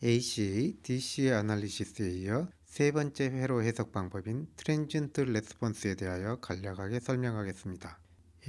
AC, DC 아날리시스에 이어 세 번째 회로 해석 방법인 트랜지언트 레스폰스에 대하여 간략하게 설명하겠습니다.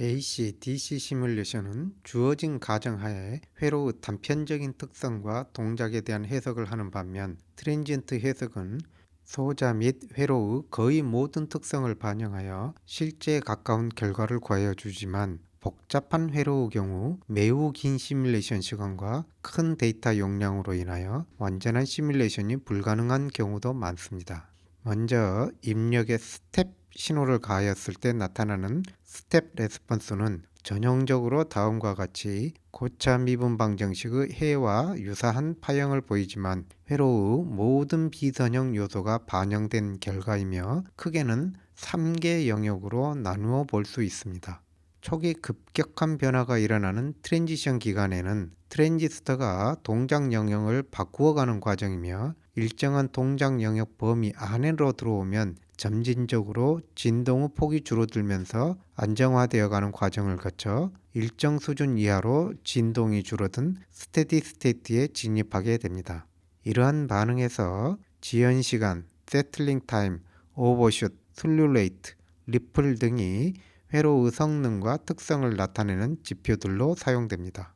AC, DC 시뮬레이션은 주어진 가정하에 회로의 단편적인 특성과 동작에 대한 해석을 하는 반면 트랜지언트 해석은 소자 및 회로의 거의 모든 특성을 반영하여 실제에 가까운 결과를 구하여주지만 복잡한 회로의 경우 매우 긴 시뮬레이션 시간과 큰 데이터 용량으로 인하여 완전한 시뮬레이션이 불가능한 경우도 많습니다. 먼저 입력에 스텝 신호를 가하였을 때 나타나는 스텝 레스폰스는 전형적으로 다음과 같이 고차 미분 방정식의 해와 유사한 파형을 보이지만 회로의 모든 비선형 요소가 반영된 결과이며 크게는 3개 영역으로 나누어 볼 수 있습니다. 초기 급격한 변화가 일어나는 트랜지션 기간에는 트랜지스터가 동작 영역을 바꾸어가는 과정이며 일정한 동작 영역 범위 안으로 들어오면 점진적으로 진동의 폭이 줄어들면서 안정화되어 가는 과정을 거쳐 일정 수준 이하로 진동이 줄어든 스테디 스테이트에 진입하게 됩니다. 이러한 반응에서 지연 시간, 세틀링 타임, 오버슛, 슬루 레이트, 리플 등이 회로의 성능과 특성을 나타내는 지표들로 사용됩니다.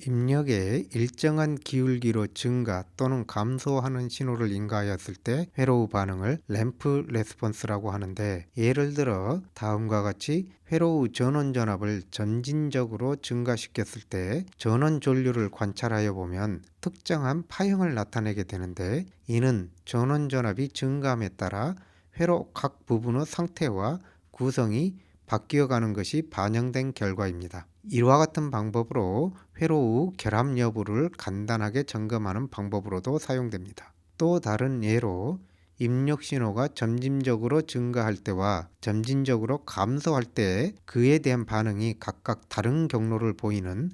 입력에 일정한 기울기로 증가 또는 감소하는 신호를 인가하였을 때 회로의 반응을 램프 레스폰스라고 하는데, 예를 들어 다음과 같이 회로의 전원 전압을 점진적으로 증가시켰을 때 전원 전류를 관찰하여 보면 특정한 파형을 나타내게 되는데, 이는 전원 전압이 증가함에 따라 회로 각 부분의 상태와 구성이 바뀌어가는 것이 반영된 결과입니다. 이와 같은 방법으로 회로의 결합 여부를 간단하게 점검하는 방법으로도 사용됩니다. 또 다른 예로 입력 신호가 점진적으로 증가할 때와 점진적으로 감소할 때 그에 대한 반응이 각각 다른 경로를 보이는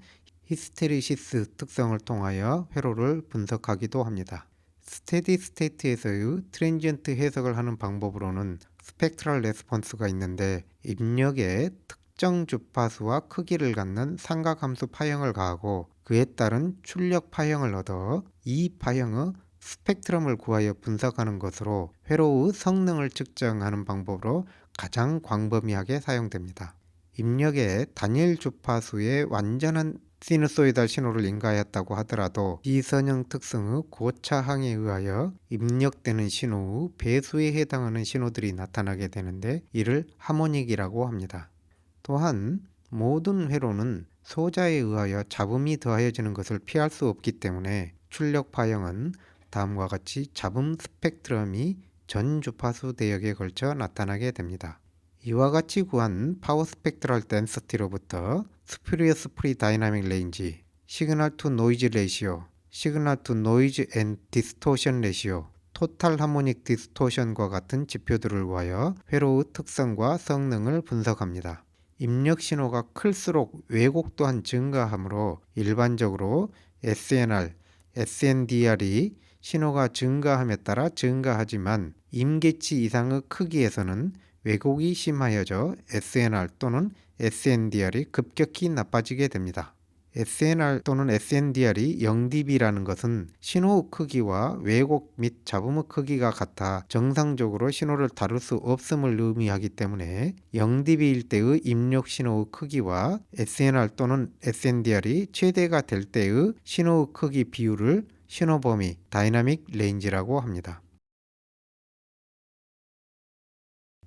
히스테리시스 특성을 통하여 회로를 분석하기도 합니다. 스테디 스테이트에서의 트랜지언트 해석을 하는 방법으로는 스펙트럴 레스폰스가 있는데, 입력에 특정 주파수와 크기를 갖는 삼각함수 파형을 가하고 그에 따른 출력 파형을 얻어 이 파형의 스펙트럼을 구하여 분석하는 것으로 회로의 성능을 측정하는 방법으로 가장 광범위하게 사용됩니다. 입력에 단일 주파수의 완전한 시누소이달 신호를 인가하였다고 하더라도 비선형 특성의 고차항에 의하여 입력되는 신호의 배수에 해당하는 신호들이 나타나게 되는데, 이를 하모닉이라고 합니다. 또한 모든 회로는 소자에 의하여 잡음이 더하여지는 것을 피할 수 없기 때문에 출력 파형은 다음과 같이 잡음 스펙트럼이 전 주파수 대역에 걸쳐 나타나게 됩니다. 이와 같이 구한 파워 스펙트럴 덴시티로부터 스퓨리어스 프리 다이나믹 레인지, 시그널 투 노이즈 레시오, 시그널 투 노이즈 앤 디스토션 레시오, 토탈 하모닉 디스토션과 같은 지표들을 구하여 회로의 특성과 성능을 분석합니다. 입력 신호가 클수록 왜곡 또한 증가하므로 일반적으로 SNR, SNDR이 신호가 증가함에 따라 증가하지만 임계치 이상의 크기에서는 왜곡이 심하여져 SNR 또는 SNDR이 급격히 나빠지게 됩니다. SNR 또는 SNDR이 0dB라는 것은 신호의 크기와 왜곡 및 잡음의 크기가 같아 정상적으로 신호를 다룰 수 없음을 의미하기 때문에 0dB일 때의 입력 신호의 크기와 SNR 또는 SNDR이 최대가 될 때의 신호의 크기 비율을 신호 범위, 다이나믹 레인지라고 합니다.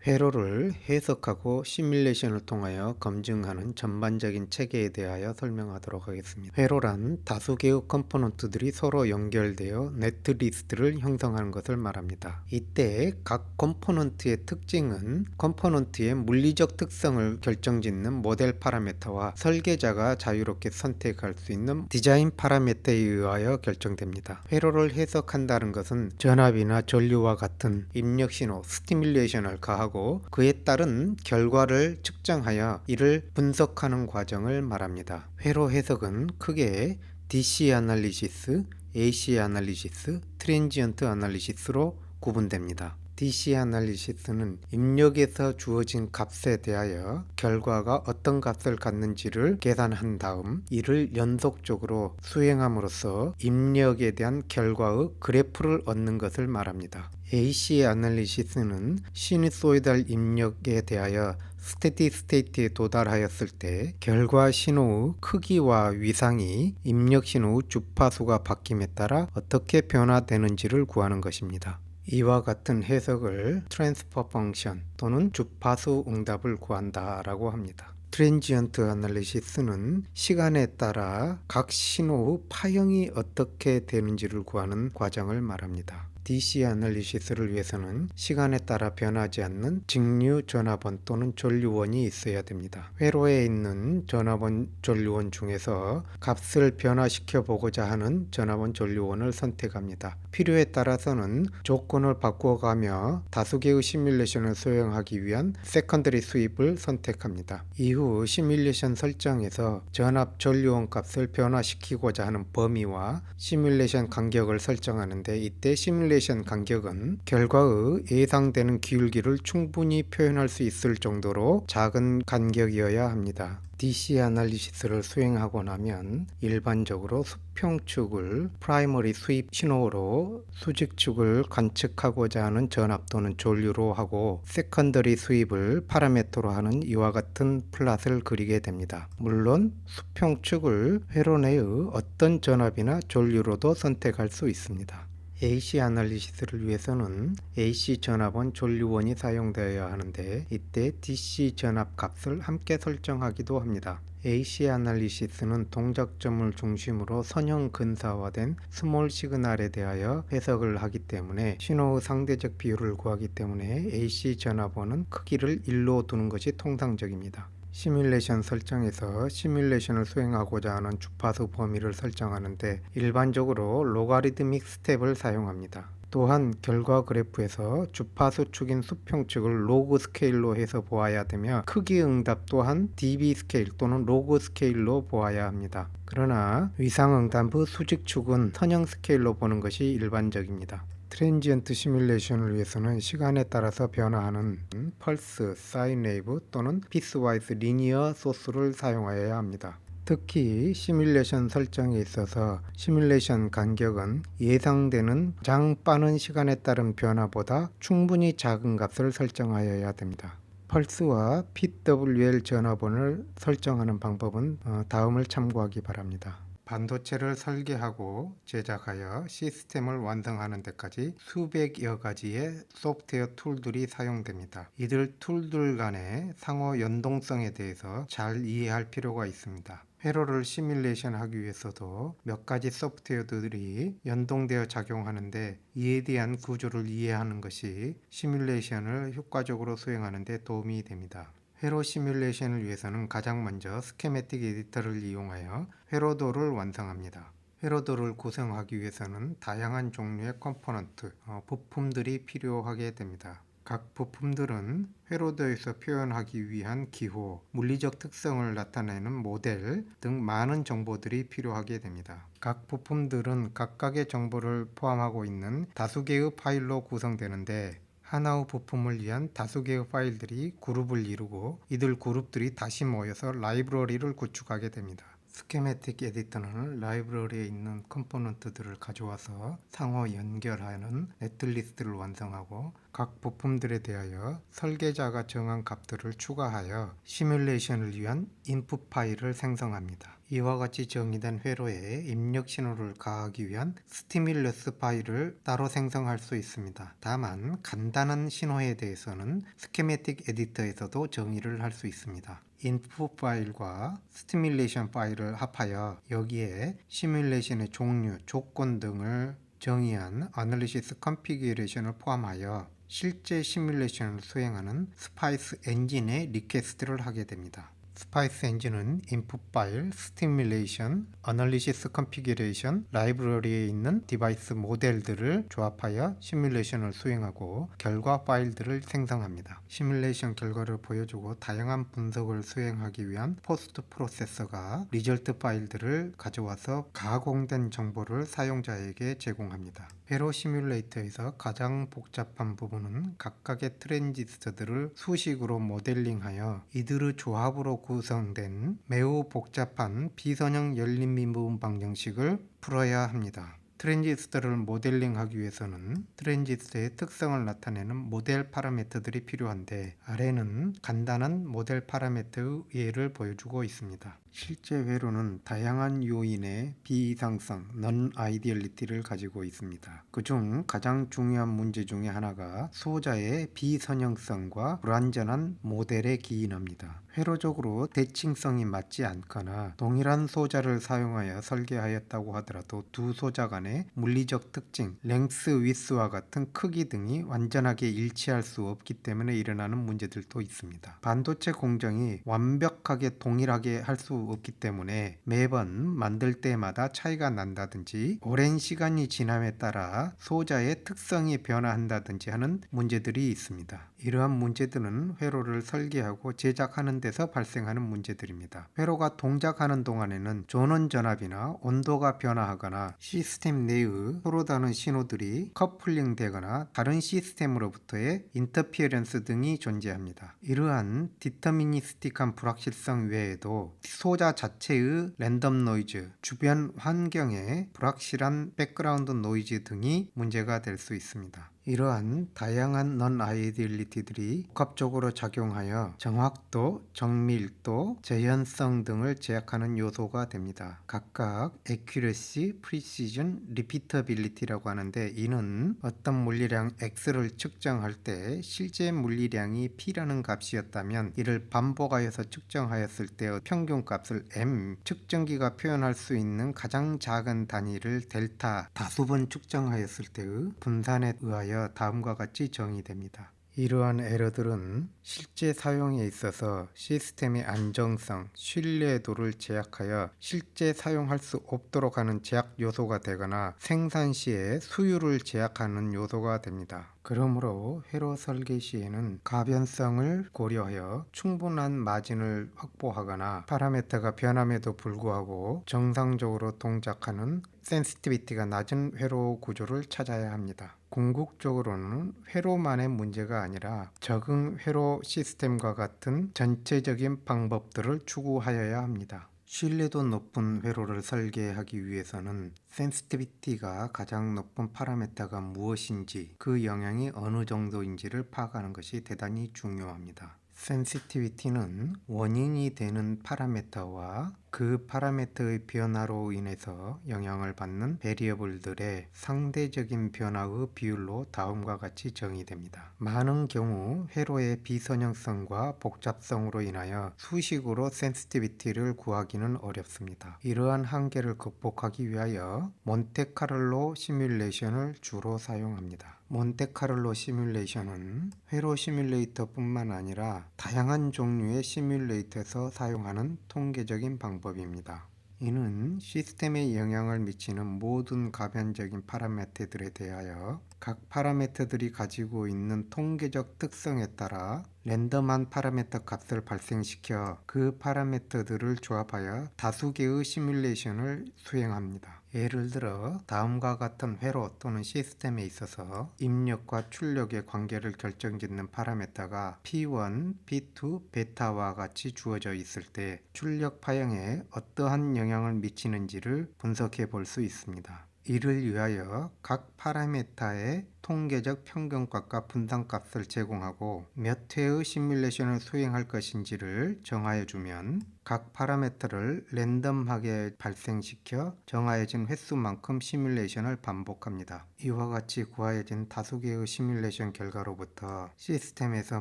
회로를 해석하고 시뮬레이션을 통하여 검증하는 전반적인 체계에 대하여 설명하도록 하겠습니다. 회로란 다수 개의 컴포넌트들이 서로 연결되어 네트리스트를 형성하는 것을 말합니다. 이때 각 컴포넌트의 특징은 컴포넌트의 물리적 특성을 결정짓는 모델 파라미터와 설계자가 자유롭게 선택할 수 있는 디자인 파라미터에 의하여 결정됩니다. 회로를 해석한다는 것은 전압이나 전류와 같은 입력 신호, 스티뮬레이션을 가하고 그에 따른 결과를 측정하여 이를 분석하는 과정을 말합니다. 회로 해석은 크게 DC 아날리시스, AC 아날리시스, 트랜지언트 아날리시스로 구분됩니다. DC 아날리시스는 입력에서 주어진 값에 대하여 결과가 어떤 값을 갖는지를 계산한 다음 이를 연속적으로 수행함으로써 입력에 대한 결과의 그래프를 얻는 것을 말합니다. AC 아날리시스는 시누소이달 입력에 대하여 스테디 스테이트에 도달하였을 때 결과 신호의 크기와 위상이 입력 신호의 주파수가 바뀜에 따라 어떻게 변화되는지를 구하는 것입니다. 이와 같은 해석을 트랜스퍼 펑션 또는 주파수 응답을 구한다 라고 합니다. 트랜지언트 아날리시스는 시간에 따라 각 신호의 파형이 어떻게 되는지를 구하는 과정을 말합니다. DC 아날리시스를 위해서는 시간에 따라 변하지 않는 직류 전화번 또는 전류원이 있어야 됩니다. 회로에 있는 전화번 전류원 중에서 값을 변화시켜 보고자 하는 전화번 전류원을 선택합니다. 필요에 따라서는 조건을 바꾸어가며 다수 개의 시뮬레이션을 수행하기 위한 세컨더리 수입을 선택합니다. 이후 시뮬레이션 설정에서 전압 전류원 값을 변화시키고자 하는 범위와 시뮬레이션 간격을 설정하는데 이때 시뮬레이션 간격은 결과의 예상되는 기울기를 충분히 표현할 수 있을 정도로 작은 간격이어야 합니다. DC 아날리시스를 수행하고 나면 일반적으로 수평축을 프라이머리 수입 신호로 수직축을 관측하고자 하는 전압 또는 전류로 하고 세컨더리 수입을 파라미터로 하는 이와 같은 플롯을 그리게 됩니다. 물론 수평축을 회로 내의 어떤 전압이나 전류로도 선택할 수 있습니다. AC 아날리시스를 위해서는 AC 전압원 전류원이 사용되어야 하는데 이때 DC 전압 값을 함께 설정하기도 합니다. AC 아날리시스는 동작점을 중심으로 선형 근사화된 스몰 시그널에 대하여 해석을 하기 때문에 신호의 상대적 비율을 구하기 때문에 AC 전압원은 크기를 1로 두는 것이 통상적입니다. 시뮬레이션 설정에서 시뮬레이션을 수행하고자 하는 주파수 범위를 설정하는데 일반적으로 로가리드믹 스텝을 사용합니다. 또한 결과 그래프에서 주파수 축인 수평축을 로그 스케일로 해서 보아야 되며 크기 응답 또한 dB 스케일 또는 로그 스케일로 보아야 합니다. 그러나 위상 응답의 수직축은 선형 스케일로 보는 것이 일반적입니다. 트랜지언트 시뮬레이션을 위해서는 시간에 따라서 변화하는 펄스, 사인 웨이브 또는 피스와이즈 리니어 소스를 사용하여야 합니다. 특히 시뮬레이션 설정에 있어서 시뮬레이션 간격은 예상되는 가장 빠른 시간에 따른 변화보다 충분히 작은 값을 설정하여야 됩니다. 펄스와 PWL 전화번을 설정하는 방법은 다음을 참고하기 바랍니다. 반도체를 설계하고 제작하여 시스템을 완성하는 데까지 수백여 가지의 소프트웨어 툴들이 사용됩니다. 이들 툴들 간의 상호 연동성에 대해서 잘 이해할 필요가 있습니다. 회로를 시뮬레이션 하기 위해서도 몇 가지 소프트웨어들이 연동되어 작용하는데 이에 대한 구조를 이해하는 것이 시뮬레이션을 효과적으로 수행하는 데 도움이 됩니다. 회로 시뮬레이션을 위해서는 가장 먼저 스케매틱 에디터를 이용하여 회로도를 완성합니다. 회로도를 구성하기 위해서는 다양한 종류의 컴포넌트, 부품들이 필요하게 됩니다. 각 부품들은 회로도에서 표현하기 위한 기호, 물리적 특성을 나타내는 모델 등 많은 정보들이 필요하게 됩니다. 각 부품들은 각각의 정보를 포함하고 있는 다수 개의 파일로 구성되는데 하나의 부품을 위한 다수 개의 파일들이 그룹을 이루고 이들 그룹들이 다시 모여서 라이브러리를 구축하게 됩니다. 스케매틱 에디터는 라이브러리에 있는 컴포넌트들을 가져와서 상호 연결하는 네트리스트를 완성하고 각 부품들에 대하여 설계자가 정한 값들을 추가하여 시뮬레이션을 위한 인풋 파일을 생성합니다. 이와 같이 정의된 회로에 입력 신호를 가하기 위한 스티뮬러스 파일을 따로 생성할 수 있습니다. 다만 간단한 신호에 대해서는 스케매틱 에디터에서도 정의를 할 수 있습니다. 인풋 파일과 스티뮬레이션 파일을 합하여 여기에 시뮬레이션의 종류, 조건 등을 정의한 아널리시스 컨피규레이션을 포함하여 실제 시뮬레이션을 수행하는 스파이스 엔진에 리퀘스트를 하게 됩니다. 스파이스 엔진은 인풋 파일, 스티뮬레이션, 어널리시스 컨피규레이션, 라이브러리에 있는 디바이스 모델들을 조합하여 시뮬레이션을 수행하고 결과 파일들을 생성합니다. 시뮬레이션 결과를 보여주고 다양한 분석을 수행하기 위한 포스트 프로세서가 리절트 파일들을 가져와서 가공된 정보를 사용자에게 제공합니다. 회로 시뮬레이터에서 가장 복잡한 부분은 각각의 트랜지스터들을 수식으로 모델링하여 이들의 조합으로 구성된 매우 복잡한 비선형 열림미분 방정식을 풀어야 합니다. 트랜지스터를 모델링하기 위해서는 트랜지스터의 특성을 나타내는 모델 파라미터들이 필요한데 아래는 간단한 모델 파라미터의 예를 보여주고 있습니다. 실제 회로는 다양한 요인의 비이상성, non-ideality를 가지고 있습니다. 그중 가장 중요한 문제 중에 하나가 수호자의 비선형성과 불완전한 모델에 기인합니다. 회로적으로 대칭성이 맞지 않거나 동일한 소자를 사용하여 설계하였다고 하더라도 두 소자 간의 물리적 특징, 랭스, 위스와 같은 크기 등이 완전하게 일치할 수 없기 때문에 일어나는 문제들도 있습니다. 반도체 공정이 완벽하게 동일하게 할 수 없기 때문에 매번 만들 때마다 차이가 난다든지 오랜 시간이 지남에 따라 소자의 특성이 변화한다든지 하는 문제들이 있습니다. 이러한 문제들은 회로를 설계하고 제작하는 데서 발생하는 문제들입니다. 회로가 동작하는 동안에는 전원전압이나 온도가 변화하거나 시스템 내의 서로 다른 신호들이 커플링 되거나 다른 시스템으로부터의 인터피어런스 등이 존재합니다. 이러한 디터미니스틱한 불확실성 외에도 소자 자체의 랜덤 노이즈, 주변 환경의 불확실한 백그라운드 노이즈 등이 문제가 될 수 있습니다. 이러한 다양한 non-ideality들이 복합적으로 작용하여 정확도, 정밀도, 재현성 등을 제약하는 요소가 됩니다. 각각 accuracy, precision, repeatability라고 하는데 이는 어떤 물리량 x를 측정할 때 실제 물리량이 p라는 값이었다면 이를 반복하여서 측정하였을 때의 평균값을 m, 측정기가 표현할 수 있는 가장 작은 단위를 델타 다수번 측정하였을 때의 분산에 의하여 다음과 같이 정의됩니다. 이러한 에러들은 실제 사용에 있어서 시스템의 안정성, 신뢰도를 제약하여 실제 사용할 수 없도록 하는 제약 요소가 되거나 생산 시에 수율을 제약하는 요소가 됩니다. 그러므로 회로 설계 시에는 가변성을 고려하여 충분한 마진을 확보하거나 파라미터가 변함에도 불구하고 정상적으로 동작하는 센시티비티가 낮은 회로 구조를 찾아야 합니다. 궁극적으로는 회로만의 문제가 아니라 적응 회로 시스템과 같은 전체적인 방법들을 추구하여야 합니다. 신뢰도 높은 회로를 설계하기 위해서는 센시티비티가 가장 높은 파라미터가 무엇인지 그 영향이 어느 정도인지를 파악하는 것이 대단히 중요합니다. 센시티비티는 원인이 되는 파라미터와 그 파라미터의 변화로 인해서 영향을 받는 베리어블들의 상대적인 변화의 비율로 다음과 같이 정의됩니다. 많은 경우 회로의 비선형성과 복잡성으로 인하여 수식으로 센시티비티를 구하기는 어렵습니다. 이러한 한계를 극복하기 위하여 몬테카를로 시뮬레이션을 주로 사용합니다. 몬테카를로 시뮬레이션은 회로 시뮬레이터뿐만 아니라 다양한 종류의 시뮬레이터에서 사용하는 통계적인 방법입니다. 이는 시스템에 영향을 미치는 모든 가변적인 파라미터들에 대하여 각 파라미터들이 가지고 있는 통계적 특성에 따라 랜덤한 파라미터 값을 발생시켜 그 파라미터들을 조합하여 다수 개의 시뮬레이션을 수행합니다. 예를 들어 다음과 같은 회로 또는 시스템에 있어서 입력과 출력의 관계를 결정짓는 파라미터가 P1, P2, 베타와 같이 주어져 있을 때 출력 파형에 어떠한 영향을 미치는지를 분석해 볼 수 있습니다. 이를 위하여 각 파라미터의 통계적 평균값과 분산값을 제공하고 몇 회의 시뮬레이션을 수행할 것인지를 정하여 주면 각 파라미터를 랜덤하게 발생시켜 정하여진 횟수만큼 시뮬레이션을 반복합니다. 이와 같이 구하여진 다수 개의 시뮬레이션 결과로부터 시스템에서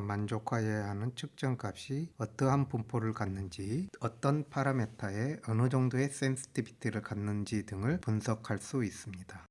만족하여야 하는 측정값이 어떠한 분포를 갖는지, 어떤 파라미터에 어느 정도의 센시티비티를 갖는지 등을 분석할 수 있습니다.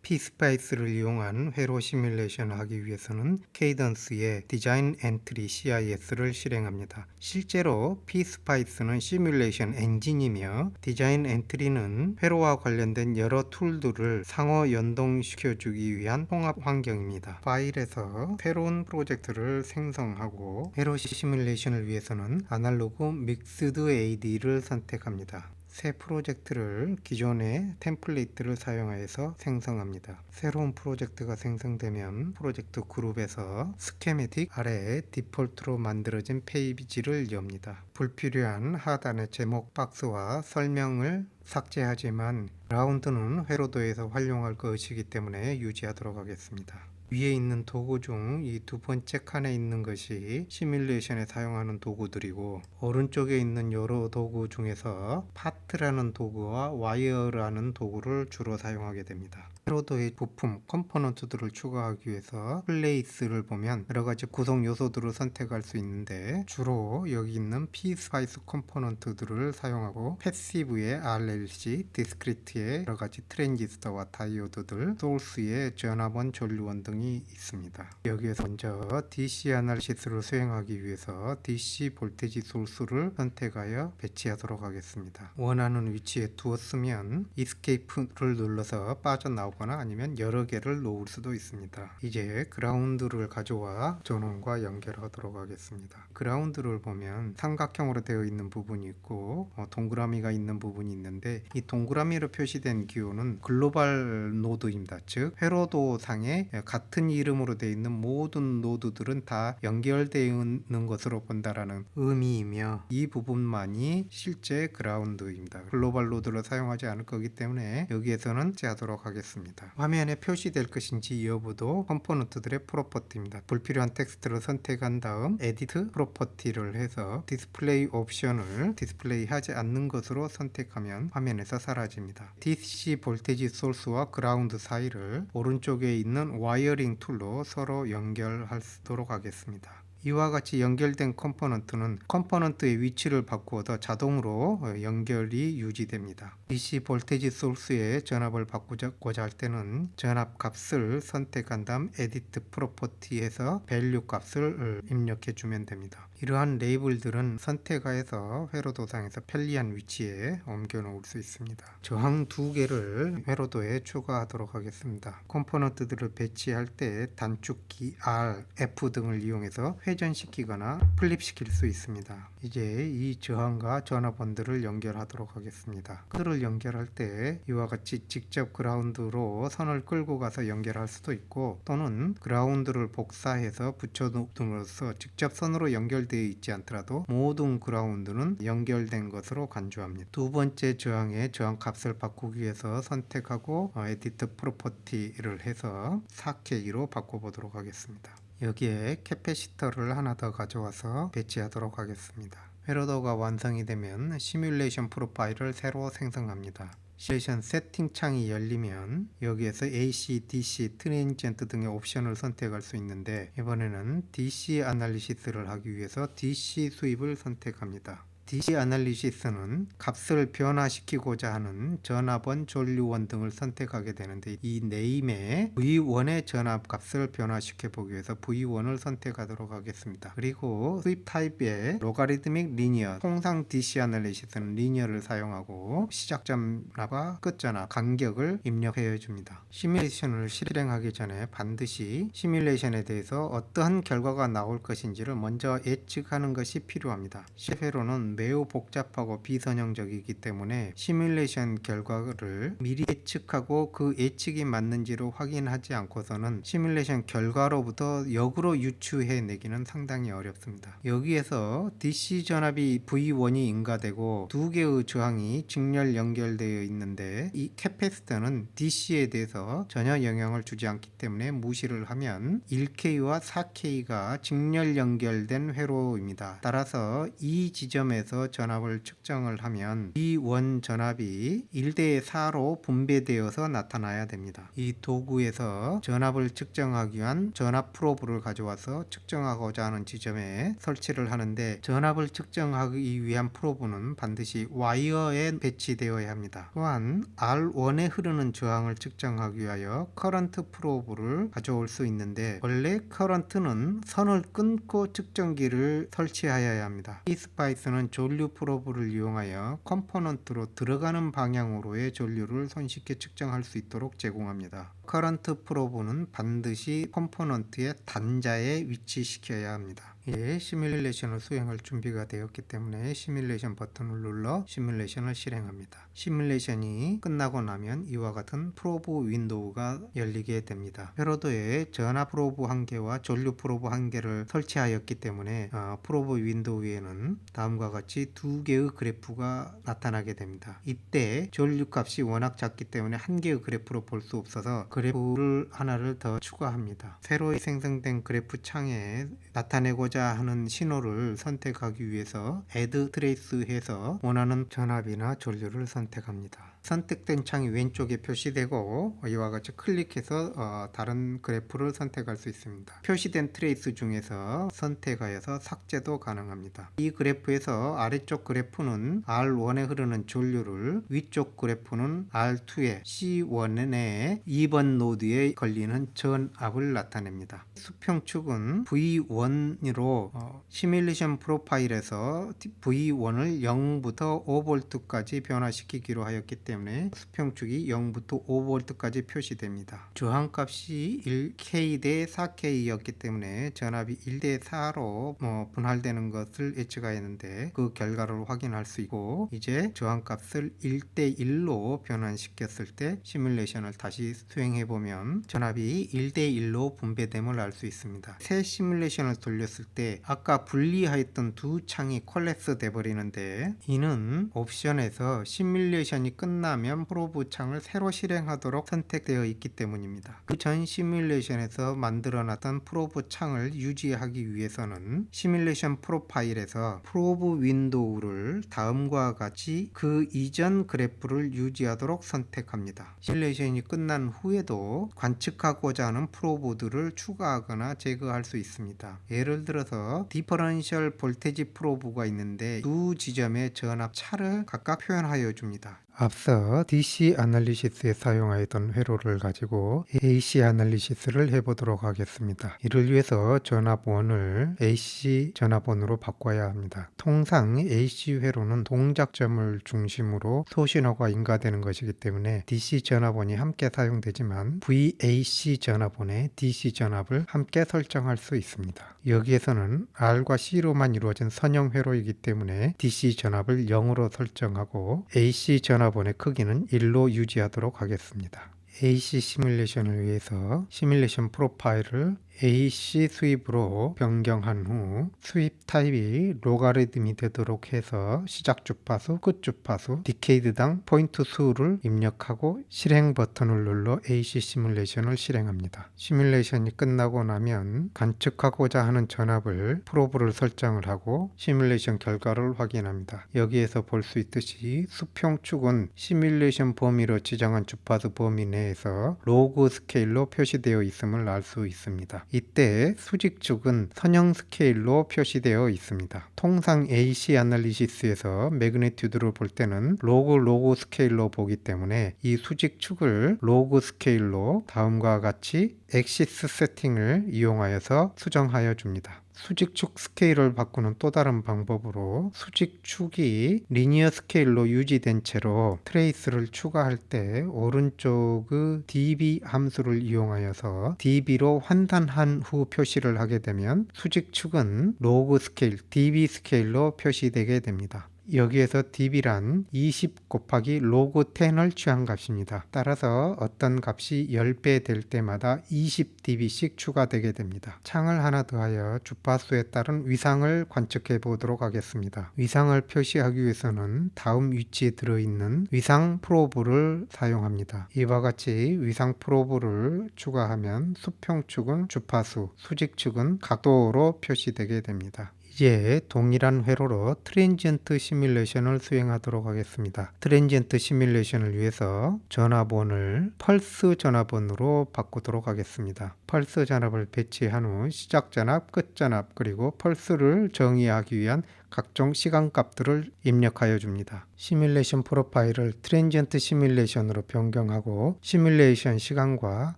PSpice를 이용한 회로 시뮬레이션을 하기 위해서는 케이던스의 디자인 엔트리 CIS를 실행합니다. 실제로 PSpice는 시뮬레이션 엔진이며 디자인 엔트리는 회로와 관련된 여러 툴들을 상호 연동시켜주기 위한 통합 환경입니다. 파일에서 새로운 프로젝트를 생성하고 회로 시뮬레이션을 위해서는 아날로그 믹스드 AD를 선택합니다. 새 프로젝트를 기존의 템플레이트를 사용하여서 생성합니다. 새로운 프로젝트가 생성되면 프로젝트 그룹에서 스케매틱 아래에 디폴트로 만들어진 페이지를 엽니다. 불필요한 하단의 제목 박스와 설명을 삭제하지만 그라운드는 회로도에서 활용할 것이기 때문에 유지하도록 하겠습니다. 위에 있는 도구 중 이 두 번째 칸에 있는 것이 시뮬레이션에 사용하는 도구들이고, 오른쪽에 있는 여러 도구 중에서 파트라는 도구와 와이어라는 도구를 주로 사용하게 됩니다. 회로도의 부품, 컴포넌트들을 추가하기 위해서 플레이스를 보면 여러가지 구성 요소들을 선택할 수 있는데, 주로 여기 있는 PSpice 컴포넌트들을 사용하고 패시브의 RLC, 디스크리트의 여러가지 트랜지스터와 다이오드들, 소스의 전압원, 전류원 등이 있습니다. 여기에서 먼저 DC 아날리시스를 수행하기 위해서 DC 볼테지 소스를 선택하여 배치하도록 하겠습니다. 원하는 위치에 두었으면 Escape를 눌러서 빠져나오거나 아니면 여러 개를 놓을 수도 있습니다. 이제 그라운드를 가져와 전원과 연결하도록 하겠습니다. 그라운드를 보면 삼각형으로 되어 있는 부분이 있고 동그라미가 있는 부분이 있는데, 이 동그라미로 표시된 기호는 글로벌 노드입니다. 즉 회로도 상에 같은 이름으로 되어 있는 모든 노드들은 다 연결되어 있는 것으로 본다라는 의미이며, 이 부분만이 실제 그라운드입니다. 글로벌 노드를 사용하지 않을 거기 때문에 여기에서는 제하도록 하겠습니다. 화면에 표시될 것인지 여부도 컴포넌트들의 프로퍼티입니다. 불필요한 텍스트를 선택한 다음 에디트 프로퍼티를 해서 디스플레이 옵션을 디스플레이 하지 않는 것으로 선택하면 화면에서 사라집니다. DC 볼테지 소스와 그라운드 사이를 오른쪽에 있는 와이어링 툴로 서로 연결하도록 하겠습니다. 이와 같이 연결된 컴포넌트는 컴포넌트의 위치를 바꾸어도 자동으로 연결이 유지됩니다. DC 볼테지 소스의 전압을 바꾸고자 할 때는 전압 값을 선택한 다음 에디트 프로퍼티에서 밸류 값을 입력해 주면 됩니다. 이러한 레이블들은 선택하여서 회로도상에서 편리한 위치에 옮겨 놓을 수 있습니다. 저항 두 개를 회로도에 추가하도록 하겠습니다. 컴포넌트들을 배치할 때 단축키 R, F 등을 이용해서 회전시키거나 플립시킬 수 있습니다. 이제 이 저항과 전압원들을 연결하도록 하겠습니다. 그들을 연결할 때 이와 같이 직접 그라운드로 선을 끌고 가서 연결할 수도 있고, 또는 그라운드를 복사해서 붙여둠으로써 직접 선으로 연결되어 있지 않더라도 모든 그라운드는 연결된 것으로 간주합니다. 두 번째 저항의 저항 값을 바꾸기 위해서 선택하고 에디트 프로퍼티를 해서 4K로 바꿔보도록 하겠습니다. 여기에 캐패시터를 하나 더 가져와서 배치하도록 하겠습니다. 회로도가 완성이 되면 시뮬레이션 프로파일을 새로 생성합니다. 시뮬레이션 세팅 창이 열리면 여기에서 AC, DC, 트랜지언트 등의 옵션을 선택할 수 있는데, 이번에는 DC 아날리시스를 하기 위해서 DC 수입을 선택합니다. DC 아날리시스는 값을 변화시키고자 하는 전압원, 전류원 등을 선택하게 되는데, 이 네임에 V1의 전압 값을 변화시켜 보기 위해서 V1을 선택하도록 하겠습니다. 그리고 수입 타입의 로가리드믹 리니어, 통상 DC 아날리시스는 리니어를 사용하고 시작 전압과 끝 전압 간격을 입력해 줍니다. 시뮬레이션을 실행하기 전에 반드시 시뮬레이션에 대해서 어떠한 결과가 나올 것인지를 먼저 예측하는 것이 필요합니다. 회로는 매우 복잡하고 비선형적이기 때문에 시뮬레이션 결과를 미리 예측하고 그 예측이 맞는지를 확인하지 않고서는 시뮬레이션 결과로부터 역으로 유추해 내기는 상당히 어렵습니다. 여기에서 DC 전압이 V1이 인가되고 두 개의 저항이 직렬 연결되어 있는데, 이 캐패시터는 DC에 대해서 전혀 영향을 주지 않기 때문에 무시를 하면 1K와 4K가 직렬 연결된 회로입니다. 따라서 이 지점에서 2원에서 전압을 측정을 하면 이 원 전압이 1대 4로 분배되어서 나타나야 됩니다. 이 도구에서 전압을 측정하기 위한 전압 프로브를 가져와서 측정하고자 하는 지점에 설치를 하는데, 전압을 측정하기 위한 프로브는 반드시 와이어에 배치되어야 합니다. 또한 R1에 흐르는 저항을 측정하기 위하여 커런트 프로브를 가져올 수 있는데, 원래 커런트는 선을 끊고 측정기를 설치하여야 합니다. P스파이스는 전류 프로브를 이용하여 컴포넌트로 들어가는 방향으로의 전류를 손쉽게 측정할 수 있도록 제공합니다. 커런트 프로브는 반드시 컴포넌트의 단자에 위치시켜야 합니다. 예, 시뮬레이션을 수행할 준비가 되었기 때문에 시뮬레이션 버튼을 눌러 시뮬레이션을 실행합니다. 시뮬레이션이 끝나고 나면 이와 같은 프로브 윈도우가 열리게 됩니다. 회로도에 전압 프로브 1개와 전류 프로브 1개를 설치하였기 때문에 프로브 윈도우에는 다음과 같이 2개의 그래프가 나타나게 됩니다. 이때 전류 값이 워낙 작기 때문에 1개의 그래프로 볼 수 없어서 그래프를 하나를 더 추가합니다. 새로 생성된 그래프 창에 나타내고자 하는 신호를 선택하기 위해서 Add Trace 해서 원하는 전압이나 전류를 선택합니다. 선택된 창이 왼쪽에 표시되고 이와 같이 클릭해서 다른 그래프를 선택할 수 있습니다. 표시된 트레이스 중에서 선택하여서 삭제도 가능합니다. 이 그래프에서 아래쪽 그래프는 R1에 흐르는 전류를, 위쪽 그래프는 R2에 C1의 2번 노드에 걸리는 전압을 나타냅니다. 수평축은 V1으로 시뮬레이션 프로파일에서 V1을 0부터 5V까지 변화시키기로 하였기 때문에 수평축이 0부터 5V까지 표시됩니다. 저항값이 1K 대 4K였기 때문에 전압이 1대 4로 분할되는 것을 예측하였는데, 그 결과를 확인할 수 있고, 이제 저항값을 1대 1로 변환시켰을 때 시뮬레이션을 다시 수행해 보면 전압이 1대 1로 분배됨을 알 수 있습니다. 새 시뮬레이션을 돌렸을 때 아까 분리하였던 두 창이 콜랩스 돼 버리는데, 이는 옵션에서 시뮬레이션이 끝나면 프로브 창을 새로 실행하도록 선택되어 있기 때문입니다. 그 전 시뮬레이션에서 만들어놨던 프로브 창을 유지하기 위해서는 시뮬레이션 프로파일에서 프로브 윈도우를 다음과 같이 그 이전 그래프를 유지하도록 선택합니다. 시뮬레이션이 끝난 후에도 관측하고자 하는 프로브들을 추가하거나 제거할 수 있습니다. 예를 들어서 디퍼런셜 볼테지 프로브가 있는데 두 지점의 전압 차를 각각 표현하여 줍니다. 앞서 DC 아날리시스에 사용하였던 회로를 가지고 AC 아날리시스를 해보도록 하겠습니다. 이를 위해서 전압원을 AC 전압원으로 바꿔야 합니다. 통상 AC 회로는 동작점을 중심으로 소신호가 인가되는 것이기 때문에 DC 전압원이 함께 사용되지만 VAC 전압원에 DC 전압을 함께 설정할 수 있습니다. 여기에서는 R과 C로만 이루어진 선형 회로이기 때문에 DC 전압을 0으로 설정하고 AC 전압원의 크기는 1로 유지하도록 하겠습니다. AC 시뮬레이션을 위해서 시뮬레이션 프로파일을 AC 수입으로 변경한 후 수입 타입이 로가리즘이 되도록 해서 시작 주파수, 끝 주파수, 디케이드당 포인트 수를 입력하고 실행 버튼을 눌러 AC 시뮬레이션을 실행합니다. 시뮬레이션이 끝나고 나면 관측하고자 하는 전압을 프로브를 설정을 하고 시뮬레이션 결과를 확인합니다. 여기에서 볼 수 있듯이 수평축은 시뮬레이션 범위로 지정한 주파수 범위 내에서 로그 스케일로 표시되어 있음을 알 수 있습니다. 이때 수직축은 선형 스케일로 표시되어 있습니다. 통상 AC 아날리시스에서 매그니튜드를 볼 때는 로그 스케일로 보기 때문에 이 수직축을 로그 스케일로 다음과 같이 엑시스 세팅을 이용하여서 수정하여 줍니다. 수직축 스케일을 바꾸는 또 다른 방법으로 수직축이 리니어 스케일로 유지된 채로 트레이스를 추가할 때 오른쪽의 dB 함수를 이용하여서 dB로 환산한 후 표시를 하게 되면 수직축은 로그 스케일, dB 스케일로 표시되게 됩니다. 여기에서 dB란 20 곱하기 로그 10을 취한 값입니다. 따라서 어떤 값이 10배 될 때마다 20dB씩 추가되게 됩니다. 창을 하나 더하여 주파수에 따른 위상을 관측해 보도록 하겠습니다. 위상을 표시하기 위해서는 다음 위치에 들어있는 위상 프로브를 사용합니다. 이와 같이 위상 프로브를 추가하면 수평축은 주파수, 수직축은 각도로 표시되게 됩니다. 이제 동일한 회로로 트랜지언트 시뮬레이션을 수행하도록 하겠습니다. 트랜지언트 시뮬레이션을 위해서 전압원을 펄스 전압원으로 바꾸도록 하겠습니다. 펄스 전압을 배치한 후 시작 전압, 끝 전압, 그리고 펄스를 정의하기 위한 각종 시간값들을 입력하여 줍니다. 시뮬레이션 프로파일을 트랜지언트 시뮬레이션으로 변경하고 시뮬레이션 시간과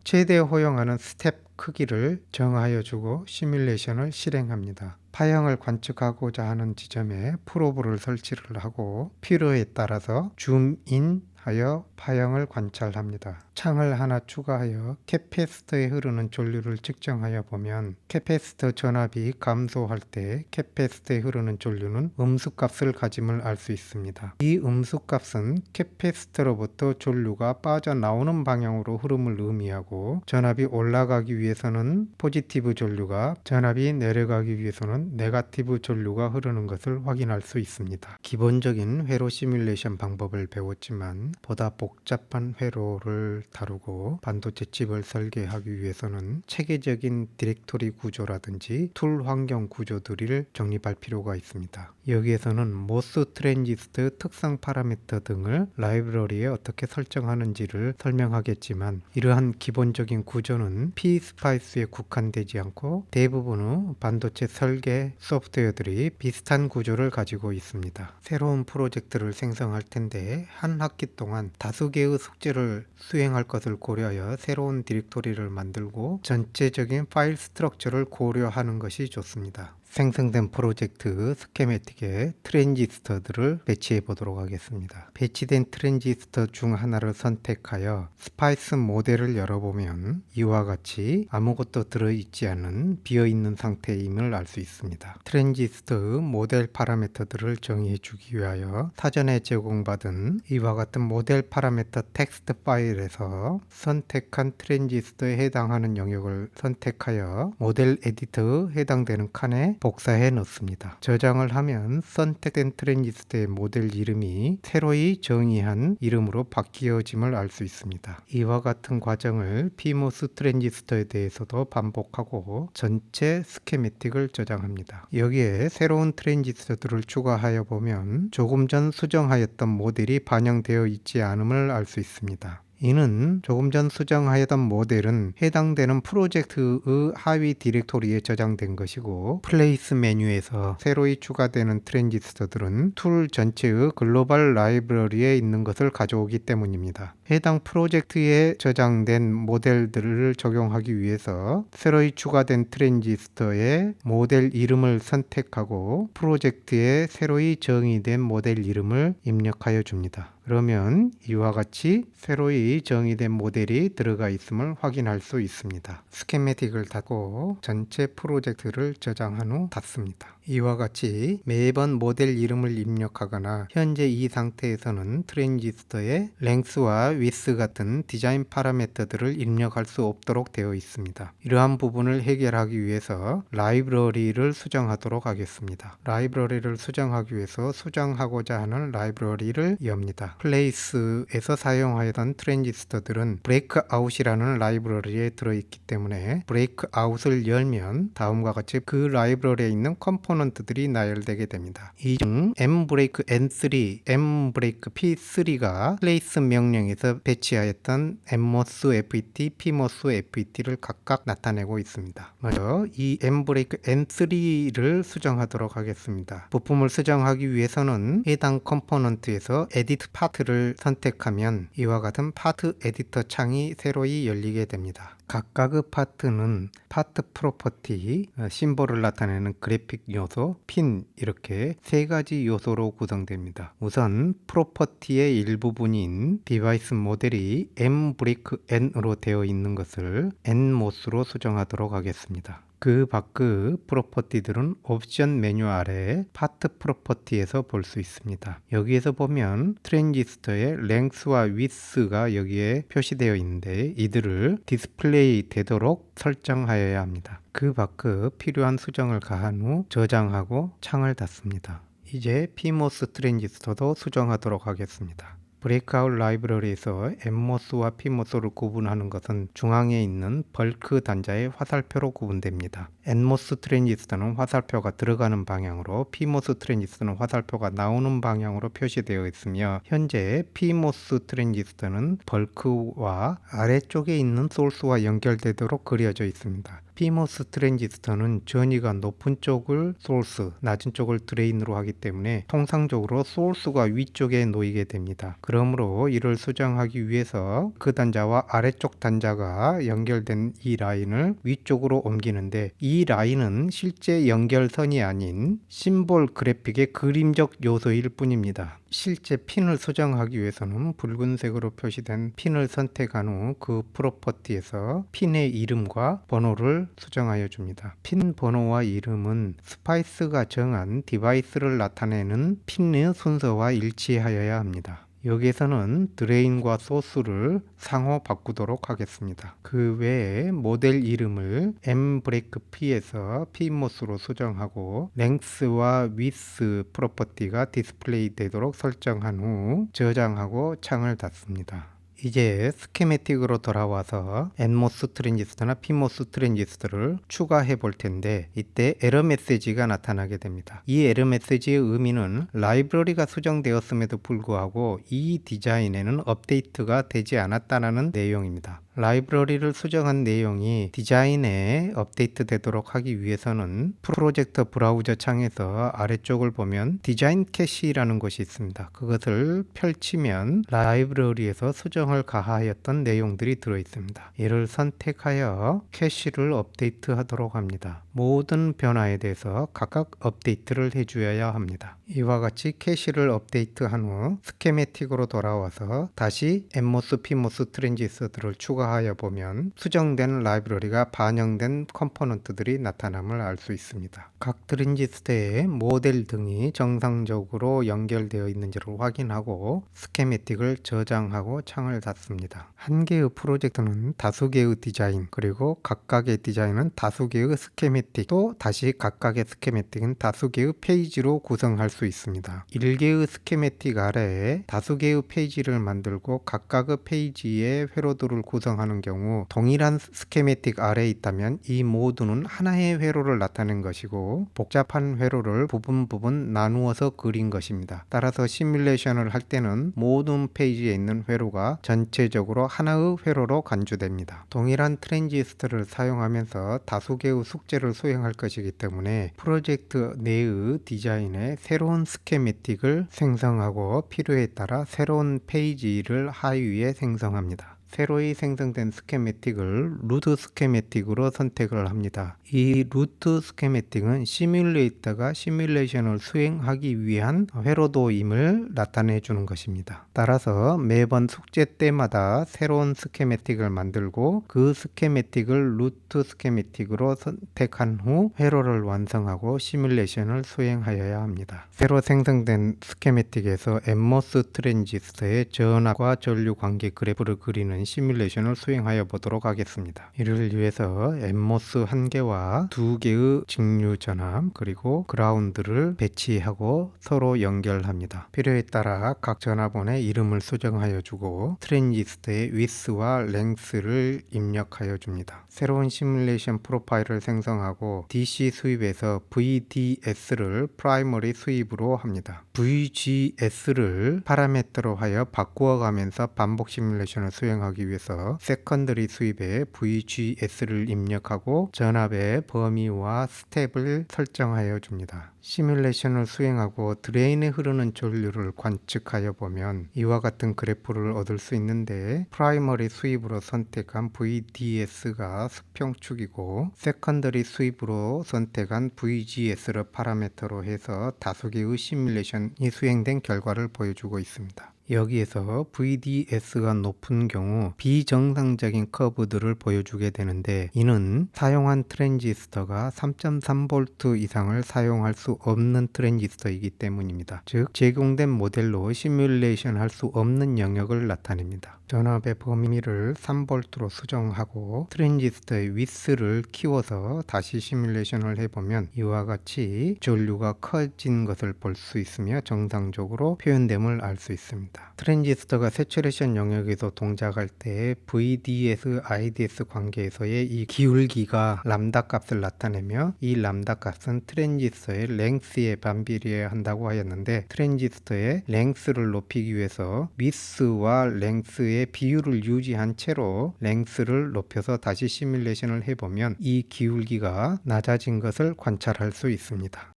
최대 허용하는 스텝 크기를 정하여 주고 시뮬레이션을 실행합니다. 파형을 관측하고자 하는 지점에 프로브를 설치를 하고 필요에 따라서 줌인 하여 파형을 관찰합니다. 창을 하나 추가하여 캐패시터에 흐르는 전류를 측정하여 보면 캐패시터 전압이 감소할 때 캐패시터에 흐르는 전류는 음수값을 가짐을 알 수 있습니다. 이 음수값은 캐패시터로부터 전류가 빠져나오는 방향으로 흐름을 의미하고 전압이 올라가기 위해서는 포지티브 전류가 전압이 내려가기 위해서는 네거티브 전류가 흐르는 것을 확인할 수 있습니다. 기본적인 회로 시뮬레이션 방법을 배웠지만 보다 복잡한 회로를 다루고 반도체 칩을 설계하기 위해서는 체계적인 디렉토리 구조라든지 툴 환경 구조들을 정립할 필요가 있습니다. 여기에서는 모스 트랜지스터 특성 파라미터 등을 라이브러리에 어떻게 설정하는지를 설명하겠지만 이러한 기본적인 구조는 PSpice에 국한되지 않고 대부분의 반도체 설계 소프트웨어들이 비슷한 구조를 가지고 있습니다. 새로운 프로젝트를 생성할 텐데 한 학기 동안 다수 개의 숙제를 수행할 것을 고려하여 새로운 디렉토리를 만들고 전체적인 파일 스트럭처를 고려하는 것이 좋습니다. 생성된 프로젝트 스케매틱에 트랜지스터들을 배치해 보도록 하겠습니다. 배치된 트랜지스터 중 하나를 선택하여 스파이스 모델을 열어보면 이와 같이 아무것도 들어있지 않은 비어있는 상태임을 알 수 있습니다. 트랜지스터 모델 파라미터들을 정의해 주기 위하여 사전에 제공받은 이와 같은 모델 파라미터 텍스트 파일에서 선택한 트랜지스터에 해당하는 영역을 선택하여 모델 에디터에 해당되는 칸에 복사해 넣습니다. 저장을 하면 선택된 트랜지스터의 모델 이름이 새로이 정의한 이름으로 바뀌어짐을 알 수 있습니다. 이와 같은 과정을 PMOS 트랜지스터에 대해서도 반복하고 전체 스케매틱을 저장합니다. 여기에 새로운 트랜지스터들을 추가하여 보면 조금 전 수정하였던 모델이 반영되어 있지 않음을 알 수 있습니다. 이는 조금 전 수정하였던 모델은 해당되는 프로젝트의 하위 디렉토리에 저장된 것이고 플레이스 메뉴에서 새로이 추가되는 트랜지스터들은 툴 전체의 글로벌 라이브러리에 있는 것을 가져오기 때문입니다. 해당 프로젝트에 저장된 모델들을 적용하기 위해서 새로이 추가된 트랜지스터의 모델 이름을 선택하고 프로젝트에 새로이 정의된 모델 이름을 입력하여 줍니다. 그러면 이와 같이 새로이 정의된 모델이 들어가 있음을 확인할 수 있습니다. 스케매틱을 닫고 전체 프로젝트를 저장한 후 닫습니다. 이와 같이 매번 모델 이름을 입력하거나 현재 이 상태에서는 트랜지스터의 랭스와 위스 같은 디자인 파라미터들을 입력할 수 없도록 되어 있습니다. 이러한 부분을 해결하기 위해서 라이브러리를 수정하도록 하겠습니다. 라이브러리를 수정하기 위해서 수정하고자 하는 라이브러리를 엽니다. 플레이스에서 사용하던 트랜지스터들은 브레이크아웃이라는 라이브러리에 들어있기 때문에 브레이크아웃을 열면 다음과 같이 그 라이브러리에 있는 컴포넌트들이 나열되게 됩니다. 이 중 mbreak n3, mbreak p3가 플레이스 명령에서 배치하였던 nmos FET, pmos FET를 각각 나타내고 있습니다. 먼저 이 mbreak n3를 수정하도록 하겠습니다. 부품을 수정하기 위해서는 해당 컴포넌트에서 edit 파트를 선택하면 이와 같은 파트 에디터 창이 새로이 열리게 됩니다. 각각의 파트는 파트 프로퍼티, 심볼을 나타내는 그래픽 요소, 핀 이렇게 세 가지 요소로 구성됩니다. 우선 프로퍼티의 일부분인 디바이스 모델이 mbreak-n으로 되어 있는 것을 nmos로 수정하도록 하겠습니다. 그 밖의 프로퍼티들은 옵션 메뉴 아래 파트 프로퍼티에서 볼 수 있습니다. 여기에서 보면 트랜지스터의 랭스와 위스가 여기에 표시되어 있는데 이들을 디스플레이 되도록 설정하여야 합니다. 그 밖의 필요한 수정을 가한 후 저장하고 창을 닫습니다. 이제 PMOS 트랜지스터도 수정하도록 하겠습니다. 브레이크아웃 라이브러리에서 nmos와 pmos를 구분하는 것은 중앙에 있는 벌크 단자의 화살표로 구분됩니다. NMOS 트랜지스터는 화살표가 들어가는 방향으로 PMOS 트랜지스터는 화살표가 나오는 방향으로 표시되어 있으며 현재 PMOS 트랜지스터는 벌크와 아래쪽에 있는 소스와 연결되도록 그려져 있습니다. PMOS 트랜지스터는 전위가 높은 쪽을 소스, 낮은 쪽을 드레인으로 하기 때문에 통상적으로 소스가 위쪽에 놓이게 됩니다. 그러므로 이를 수정하기 위해서 그 단자와 아래쪽 단자가 연결된 이 라인을 위쪽으로 옮기는데 이 라인은 실제 연결선이 아닌 심볼 그래픽의 그림적 요소일 뿐입니다. 실제 핀을 수정하기 위해서는 붉은색으로 표시된 핀을 선택한 후 그 프로퍼티에서 핀의 이름과 번호를 수정하여 줍니다. 핀 번호와 이름은 스파이스가 정한 디바이스를 나타내는 핀의 순서와 일치하여야 합니다. 여기에서는 드레인과 소스를 상호 바꾸도록 하겠습니다. 그 외에 모델 이름을 mBreakP에서 PMOS로 수정하고 랭스와 위스 프로퍼티가 디스플레이 되도록 설정한 후 저장하고 창을 닫습니다. 이제 스케매틱으로 돌아와서 NMOS 트랜지스터나 PMOS 트랜지스터를 추가해 볼 텐데 이때 에러 메시지가 나타나게 됩니다. 이 에러 메시지의 의미는 라이브러리가 수정되었음에도 불구하고 이 디자인에는 업데이트가 되지 않았다는 내용입니다. 라이브러리를 수정한 내용이 디자인에 업데이트 되도록 하기 위해서는 프로젝터 브라우저 창에서 아래쪽을 보면 디자인 캐시라는 것이 있습니다. 그것을 펼치면 라이브러리에서 수정을 가하였던 내용들이 들어 있습니다. 이를 선택하여 캐시를 업데이트 하도록 합니다. 모든 변화에 대해서 각각 업데이트를 해주어야 합니다. 이와 같이 캐시를 업데이트한 후 스케매틱으로 돌아와서 다시 NMOS, PMOS 트랜지스터들을 추가하여 보면 수정된 라이브러리가 반영된 컴포넌트들이 나타남을 알 수 있습니다. 각 트랜지스터의 모델 등이 정상적으로 연결되어 있는지를 확인하고 스케매틱을 저장하고 창을 닫습니다. 한 개의 프로젝트는 다수 개의 디자인 그리고 각각의 디자인은 다수 개의 스케매틱 또 다시 각각의 스케매틱은 다수 개의 페이지로 구성할 수 있습니다. 1개의 스케매틱 아래에 다수 개의 페이지를 만들고 각각의 페이지의 회로들을 구성하는 경우 동일한 스케매틱 아래에 있다면 이 모두는 하나의 회로를 나타낸 것이고 복잡한 회로를 부분 나누어서 그린 것입니다. 따라서 시뮬레이션을 할 때는 모든 페이지에 있는 회로가 전체적으로 하나의 회로로 간주됩니다. 동일한 트랜지스터를 사용하면서 다수 개의 숙제를 수행할 것이기 때문에 프로젝트 내의 디자인에 새로운 스케매틱을 생성하고 필요에 따라 새로운 페이지를 하위에 생성합니다. 새로이 생성된 스케매틱을 루트 스케매틱으로 선택을 합니다. 이 루트 스케매틱은 시뮬레이터가 시뮬레이션을 수행하기 위한 회로도임을 나타내 주는 것입니다. 따라서 매번 숙제 때마다 새로운 스케매틱을 만들고 그 스케매틱을 루트 스케매틱으로 선택한 후 회로를 완성하고 시뮬레이션을 수행하여야 합니다. 새로 생성된 스케매틱에서 NMOS 트랜지스터의 전압과 전류 관계 그래프를 그리는 시뮬레이션을 수행하여 보도록 하겠습니다. 이를 위해서 NMOS 1개와 2개의 직류 전압 그리고 그라운드를 배치하고 서로 연결합니다. 필요에 따라 각 전압원의 이름을 수정하여 주고 트랜지스터의 위스와 랭스를 입력하여 줍니다. 새로운 시뮬레이션 프로파일을 생성하고 DC 수입에서 VDS를 프라이머리 수입으로 합니다. VGS를 파라미터로 하여 바꾸어 가면서 반복 시뮬레이션을 수행하기 위해서 세컨더리 수입에 VGS를 입력하고 전압의 범위와 스텝을 설정하여 줍니다. 시뮬레이션을 수행하고 드레인에 흐르는 전류를 관측하여 보면 이와 같은 그래프를 얻을 수 있는데 프라이머리 수입으로 선택한 VDS가 수평축이고 세컨더리 수입으로 선택한 VGS를 파라미터로 해서 다수 개의 시뮬레이션이 수행된 결과를 보여주고 있습니다. 여기에서 VDS가 높은 경우 비정상적인 커브들을 보여주게 되는데 이는 사용한 트랜지스터가 3.3V 이상을 사용할 수 없는 트랜지스터이기 때문입니다. 즉 제공된 모델로 시뮬레이션 할 수 없는 영역을 나타냅니다. 전압의 범위를 3V로 수정하고 트랜지스터의 위스를 키워서 다시 시뮬레이션을 해보면 이와 같이 전류가 커진 것을 볼 수 있으며 정상적으로 표현됨을 알 수 있습니다. 있습니다. 트랜지스터가 세츄레이션 영역에서 동작할 때 VDS, IDS 관계에서의 이 기울기가 람다 값을 나타내며 이 람다 값은 트랜지스터의 랭스에 반비례해야 한다고 하였는데, 트랜지스터의 랭스를 높이기 위해서 위스와 랭스의 비율을 유지한 채로 랭스를 높여서 다시 시뮬레이션을 해보면 이 기울기가 낮아진 것을 관찰할 수 있습니다.